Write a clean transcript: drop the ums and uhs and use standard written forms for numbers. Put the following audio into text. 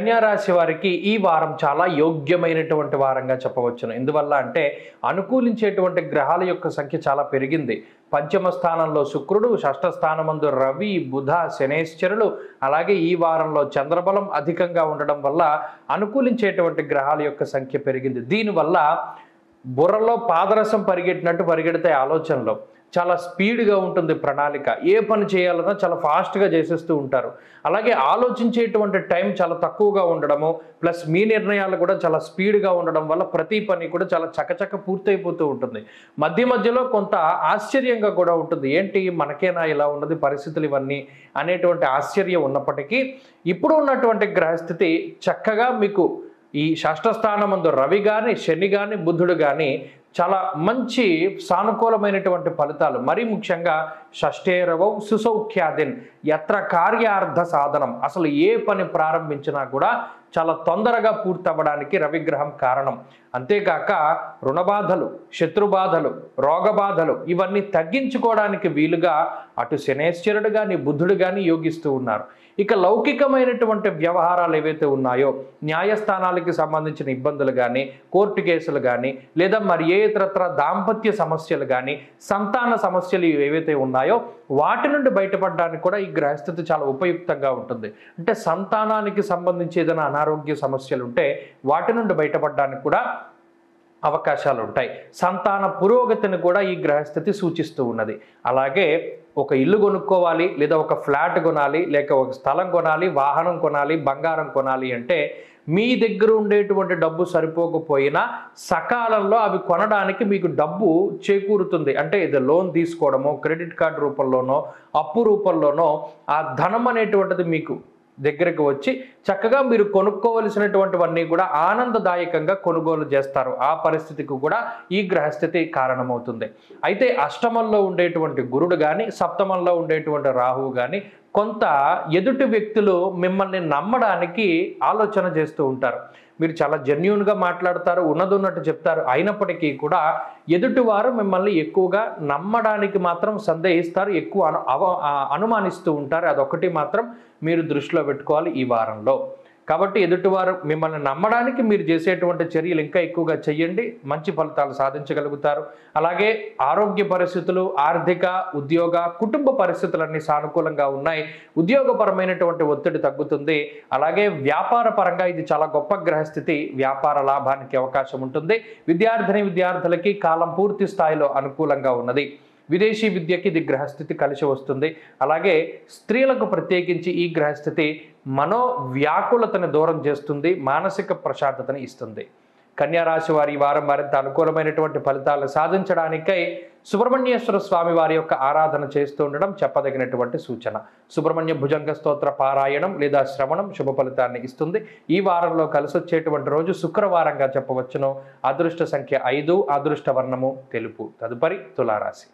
కన్యా రాశి వారికి ఈ వారం చాలా యోగ్యమైనటువంటి వారంగా చెప్పవచ్చును. ఎందువల్ల అంటే అనుకూలించేటువంటి గ్రహాల యొక్క సంఖ్య చాలా పెరిగింది. పంచమ స్థానంలో శుక్రుడు, షష్ఠ స్థానమందు రవి, బుధ, శనేశ్వరులు, అలాగే ఈ వారంలో చంద్రబలం అధికంగా ఉండడం వల్ల అనుకూలించేటువంటి గ్రహాల యొక్క సంఖ్య పెరిగింది. దీనివల్ల బుర్రలో పాదరసం పరిగెట్టినట్టు పరిగెడతాయి ఆలోచనలో. చాలా స్పీడ్గా ఉంటుంది ప్రణాళిక. ఏ పని చేయాలన్నా చాలా ఫాస్ట్గా చేసేస్తూ ఉంటారు. అలాగే ఆలోచించేటువంటి టైం చాలా తక్కువగా ఉండడము, ప్లస్ మీ నిర్ణయాలు కూడా చాలా స్పీడ్గా ఉండడం వల్ల ప్రతి పని కూడా చాలా చకచక పూర్తయిపోతూ ఉంటుంది. మధ్య మధ్యలో కొంత ఆశ్చర్యంగా కూడా ఉంటుంది. ఏంటి మనకేనా ఇలా ఉన్నది పరిస్థితులు ఇవన్నీ అనేటువంటి ఆశ్చర్యం ఉన్నప్పటికీ ఇప్పుడు ఉన్నటువంటి గ్రహస్థితి చక్కగా మీకు ఈ షష్ఠ స్థానమందు రవి కానీ, శని కానీ, బుధుడు కానీ చాలా మంచి సానుకూలమైనటువంటి ఫలితాలు. మరీ ముఖ్యంగా షష్ఠేరవౌ సుసౌఖ్యాదిన్ యత్ర కార్యార్థ సాధనం. అసలు ఏ పని ప్రారంభించినా కూడా చాలా తొందరగా పూర్తవ్వడానికి రవిగ్రహం కారణం. అంతేకాక రుణబాధలు, శత్రుబాధలు, రోగబాధలు ఇవన్నీ తగ్గించుకోవడానికి వీలుగా అటు శనేశ్వరుడు కానీ, బుధుడు కానీ యోగిస్తూ ఉన్నారు. ఇక లౌకికమైనటువంటి వ్యవహారాలు ఏవైతే ఉన్నాయో, న్యాయస్థానాలకి సంబంధించిన ఇబ్బందులు కానీ, కోర్టు కేసులు కానీ, లేదా మరి ఏ ఇతరత్ర దాంపత్య సమస్యలు కానీ, సంతాన సమస్యలు ఏవైతే ఉన్నాయో వాటి నుండి బయటపడడానికి కూడా ఈ గ్రహస్థితి చాలా ఉపయుక్తంగా ఉంటుంది. అంటే సంతానానికి సంబంధించి ఏదైనా అనారోగ్య సమస్యలు ఉంటే వాటి నుండి బయటపడడానికి కూడా అవకాశాలు ఉంటాయి. సంతాన పురోగతిని కూడా ఈ గ్రహస్థితి సూచిస్తూ ఉన్నది. అలాగే ఒక ఇల్లు కొనుక్కోవాలి, లేదా ఒక ఫ్లాట్ కొనాలి, లేక ఒక స్థలం కొనాలి, వాహనం కొనాలి, బంగారం కొనాలి అంటే మీ దగ్గర ఉండేటువంటి డబ్బు సరిపోకపోయినా సకాలంలో అవి కొనడానికి మీకు డబ్బు చేకూరుతుంది. అంటే ఇది లోన్ తీసుకోవడమో, క్రెడిట్ కార్డు రూపంలోనో, అప్పు రూపంలోనో ఆ ధనం అనేటువంటిది మీకు దగ్గరికి వచ్చి చక్కగా మీరు కొనుక్కోవలసినటువంటివన్నీ కూడా ఆనందదాయకంగా కొనుగోలు చేస్తారు. ఆ పరిస్థితికి కూడా ఈ గ్రహస్థితి కారణమవుతుంది. అయితే అష్టమంలో ఉండేటువంటి గురుడు కానీ, సప్తమంలో ఉండేటువంటి రాహువు కానీ కొంత ఎదుటి వ్యక్తులు మిమ్మల్ని నమ్మడానికి ఆలోచన చేస్తూ ఉంటారు. మీరు చాలా జెన్యూన్గా మాట్లాడతారు, ఉన్నదన్నట్టు చెప్తారు. అయినప్పటికీ కూడా ఎదుటివారు మిమ్మల్ని ఎక్కువగా నమ్మడానికి మాత్రం సందేహిస్తారు, ఎక్కువ అనుమానిస్తూ ఉంటారు. అదొకటి మాత్రం మీరు దృష్టిలో పెట్టుకోవాలి ఈ వారంలో. కాబట్టి ఎదుటివారు మిమ్మల్ని నమ్మడానికి మీరు చేసేటువంటి చర్యలు ఇంకా ఎక్కువగా చేయండి, మంచి ఫలితాలు సాధించగలుగుతారు. అలాగే ఆరోగ్య పరిస్థితులు, ఆర్థిక, ఉద్యోగ, కుటుంబ పరిస్థితులన్నీ సానుకూలంగా ఉన్నాయి. ఉద్యోగపరమైనటువంటి ఒత్తిడి తగ్గుతుంది. అలాగే వ్యాపార పరంగా ఇది చాలా గొప్ప గ్రహస్థితి. వ్యాపార లాభానికి అవకాశం ఉంటుంది. విద్యార్థులకి కాలం పూర్తి స్థాయిలో అనుకూలంగా ఉన్నది. విదేశీ విద్యకి ఇది గ్రహస్థితి కలిసి వస్తుంది. అలాగే స్త్రీలకు ప్రత్యేకించి ఈ గ్రహస్థితి మనోవ్యాకులతను దూరం చేస్తుంది, మానసిక ప్రశాంతతను ఇస్తుంది. కన్యా రాశి వారి ఈ వారం మరింత అనుకూలమైనటువంటి ఫలితాలు సాధించడానికై సుబ్రహ్మణ్యేశ్వర స్వామి వారి యొక్క ఆరాధన చేస్తూ ఉండడం చెప్పదగినటువంటి సూచన. సుబ్రహ్మణ్య భుజంగ స్తోత్ర పారాయణం లేదా శ్రవణం శుభ ఫలితాన్ని ఇస్తుంది. ఈ వారంలో కలిసి వచ్చేటువంటి రోజు శుక్రవారంగా చెప్పవచ్చును. అదృష్ట సంఖ్య 5, అదృష్ట వర్ణము తెలుపు. తదుపరి తులారాశి.